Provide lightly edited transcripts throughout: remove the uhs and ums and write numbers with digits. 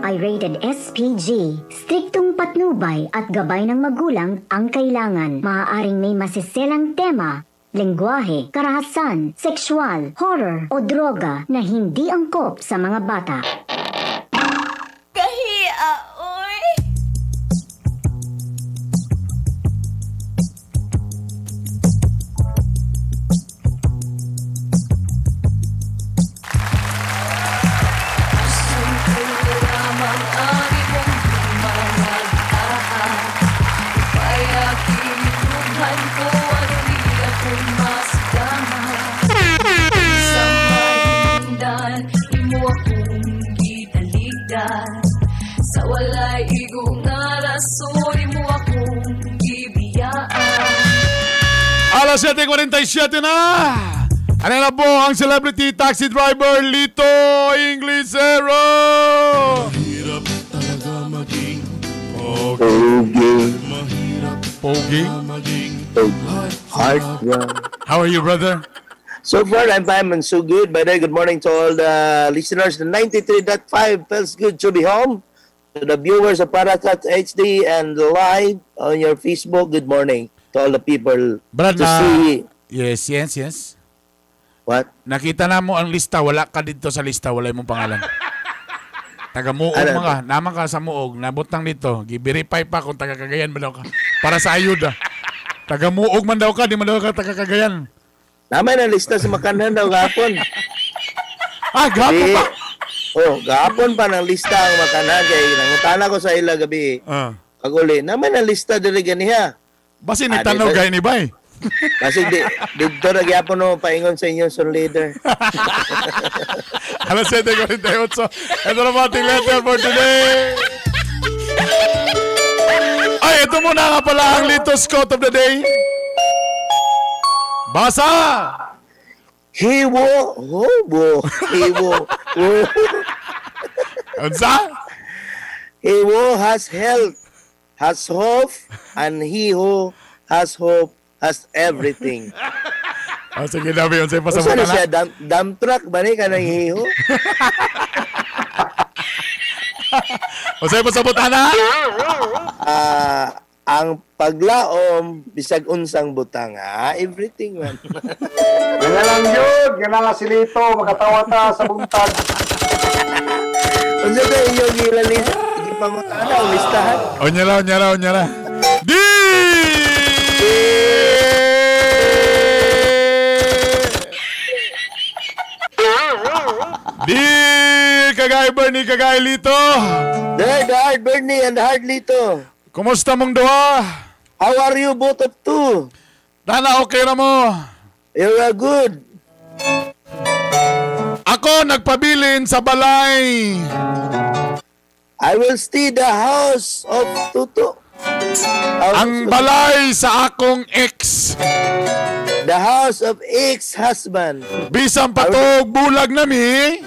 ay rated SPG. Striktong patnubay at gabay ng magulang ang kailangan. Maaaring may masiselang tema, lengguwahe, karahasan, sexual, horror o droga na hindi angkop sa mga bata. Oy! Sa walay igong narason mo akong ibiyaan. Alas 7:47 na! Ano na po ang celebrity taxi driver Lito Englisero? Mahirap talaga maging Pogi. Pogi? Heart. How are you, brother? So far, I'm fine and so good. By the way, good morning to all the listeners. The 93.5 feels good to be home. To the viewers of Paracat HD and live on your Facebook, good morning to all the people. Brad, to see. Yes. What? Nakita na mo ang lista. Wala ka dito sa lista. Wala mong pangalan. Taga-muog mga. Naman ka sa muog. Nabutang dito. Gi-verify pa kung taga-Cagayan man daw ka. Para sa ayuda. Taga-muog man daw ka. Di man daw ka taga-Cagayan. Naman ang lista sa makanan daw gapon. Gapon pa? Oh, gapon pa ng lista ang makanan. Kaya nangutana ko sa ila gabi. Pag-uli, naman ang lista dili ganiha. Basi ni tanaw gaya ni Bay. Kasi dito na gyapon mo paingon sa inyong son leader. Alas 7:48. Ito na ba ating letter for today? Ay, ito muna nga pala ang Lito's quote of the day. Basa! Hiwo, hobo, hiwo. Ansa? Hiwo has health, has hope, and he who has hope has everything. Sige, Dabi, yun sa'yo Saan pasabutan na. siya? Dump truck ba ni ka ng hiho? O sa'yo pasabutan na. Ang paglaom, bisag unsang butang, everything man. Kaya lang yun, kailangan si Lito, magkatawa ta sa buntag. Kung sa ito yung ilalis, hindi pa matana ang listahan. Onyara. Di! Di! Kagay Bernie, kagay Lito. There, the hard Bernie and the hard Lito. Kumusta mong duha? How are you both of two? Nana, okay na mo? You're good. Ako nagpabilin sa balay. I will stay the house of TOTO. Ang balay sa akong ex. The house of ex-husband. Bisang patog bulag nami.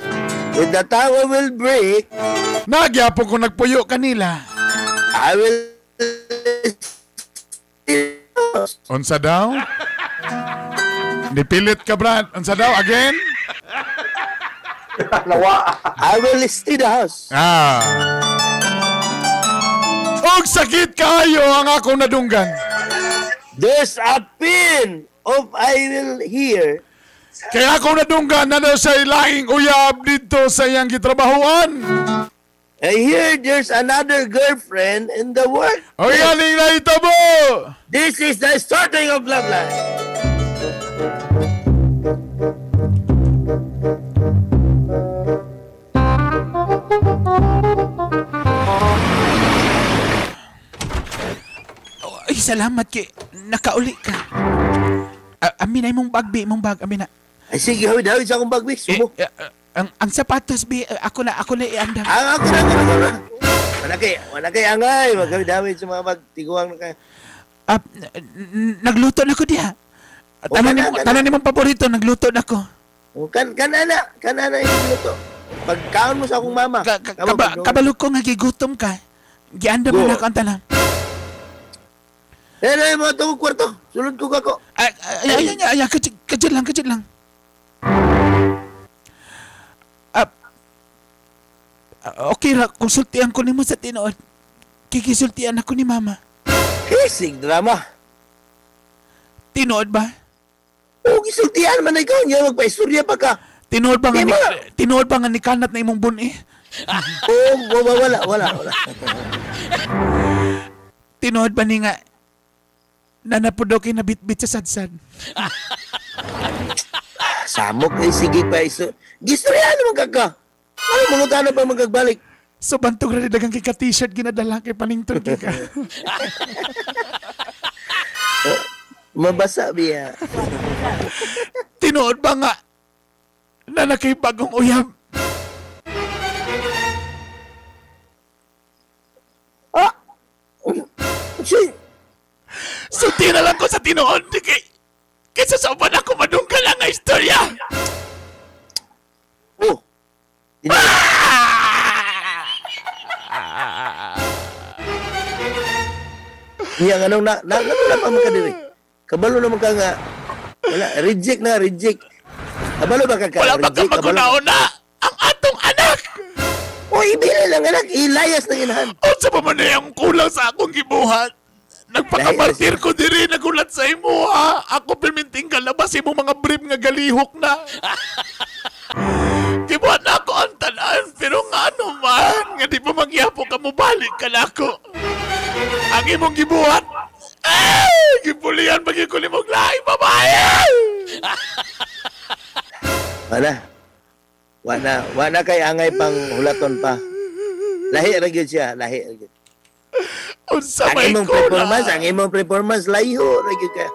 With the tower will break. Nagyapo ko nagpuyo kanila. I will. Unsa daw? Nipilit ka, Brad. Unsa daw? Again? Lawa. I will stay the house. Og sakit kayo ang akong nadunggan. There's a pin of I will hear. Kaya ako nadunggan na daw sa ilaing uyab dito sa iyang gitrabahuan. I hear there's another girlfriend in the work. O yaling na ito mo! This is the starting of love life. Ay, salamat kay nakauli ka. Amin ay mong bag, mong bag, amin na. Ay, sige, hawid sa akong bagbis. Sumo. Ang sapatos, ako na iandam. Ako na. Wala kay angay. Magkawid-hawid sa mga magtiguang na kayo. Nagluto na ko diha. Tanan ni mong paborito, nagluto na ko. Kanana yung luto. Pagkaon mo sa akong mama. Kabalo ko nga gigutom ka. Giandam mo na ko ang tanan. Ay, mga itong kwarto. Sulod ko kako. Ay, kajit lang. Okay ra, konsultihan ko nimo sa tinuod. Kikisultihan ako ni mama. Sig drama. Tinuod ba? O, gisultihan man na ikaw niya, magpa-istorya pa ka. Tinuod ba nga Di ni, ba? tinuod ba nga ni kanat na imong bun eh? Wala. Tinuod ba ni nga nanapod daw kay nabitbit sa sadsad? Samok ay sige pa iso. Gistorya naman kaka. Ano mga tanong pa magagbalik? So bantog ra dagang kay ka t-shirt ginadala kay panington kay ka. Mabasa biya. Tinuod ba nga na nakay bagong uyab? So tinalang ko sa tinuod kaysa sa uban ako madunggal ang istorya. Oh. Yang anong na pa man ka diri. Kabalo naman ka nga. Wala, reject. Kabalo ba ka? Wala ba ka maguna-una ang atong anak? O ibili lang anak, ilayas na inahan. O sa pamanay ang kulang sa akong gibuhat. Nagpakamartir ko diri, nagulat sa imo ha. Ako perminting kalabas imo mga brief nga galihok na. Gibuhat na ako ang tanan, pero nga ano man, nga di pa magyapo ka mo balik ka na ako. Ang imong gibuhat, gipulihan pag ko limog laing babae! Wala kay angay pang hulaton pa. Lahi ra gyud siya, lahi ra gyud. Unsa Ang may imong performance layo ra gyud ka.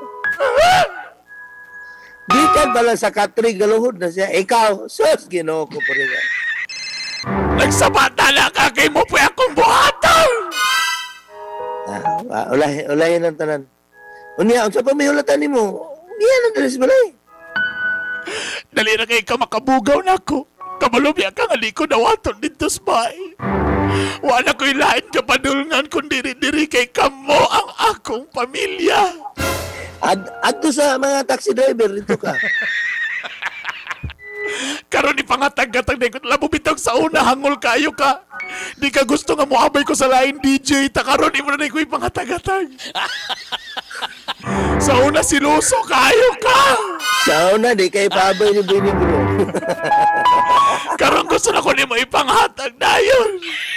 Gikan pala sa Katrig galuhod na siya. Ikaw, sus Ginoo ko pare ka. nagsabata na ka kay mo pa akong buhaton! Ulahin ang tanan. Unya, unsa pa may hulatan nimo? Unya na dali sa balay. Dali na kay ka makabugaw na ako. Kamalubya ka nga liko na waton dito sa bahay. Wala ko'y lain ka padulngan kung diri-diri kay kamo ang akong pamilya. Adto sa mga taxi driver dito ka. Karon ni pangatag-gatag na ikot labo bitog sa una hangol kayo ka. Di ka gusto nga moabay ko sa lain DJ. Takaron imo na ko'y pangatag-gatag. Sa una siluso kayo ka. Sa una, di kay pabay ni Bini bro. Karon gusto na ko ni mo ipanghatag na yun.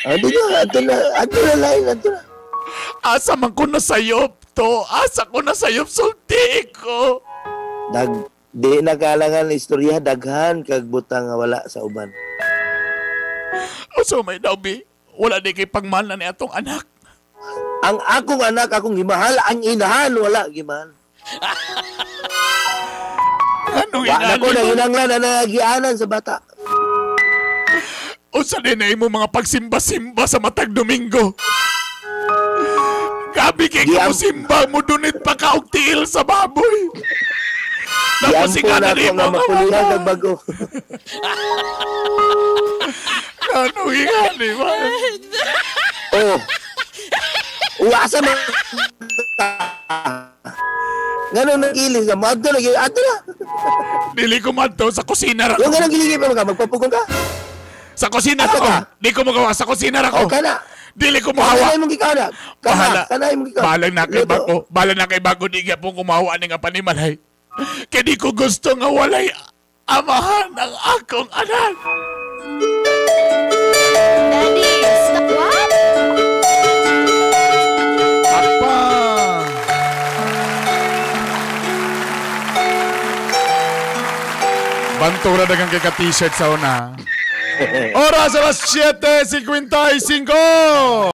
Ato na lain. Asa man ko nasayop to. Asa ko nasayop sulti ko. Di nakalangan istorya daghan kag butang nga wala sa uban. O so may daubi. Wala di kay pagmana ni atong anak. Ang akong anak akong gimahal, ang inahan wala gimahal. Anong Wala ko na inali mo? hinanglan na nagianan sa bata. O sa dinay mo mga pagsimba-simba sa matag Domingo. Gabi kay ka mo simba mo dunit pa ka og tiil sa baboy. Tapos Yampo na ako nga mapulihan ng bago. Anong ingani man? Oh. Uwasa mo. Ganun nag-ilis na mo. Ato na. Dili ko madto sa kusina ra ko. Yung ganun gilingi pa mga magpapugong ka. Sa kusina ra Ato ko. ka? Di ko magawa sa kusina ra O ko. ka na. Dili ko mahawa. Kanay mong ikaw na. Kanay mong ikaw. Bahala na kay bago. Bahala na kay bago di ka pong kumawa ni nga panimalay. Kaya di ko gusto nga walay amahan ang akong anak. Daddy, stop. What? Apa? Bantura dagang kay ka-t-shirt sa una. Oras alas 7:55.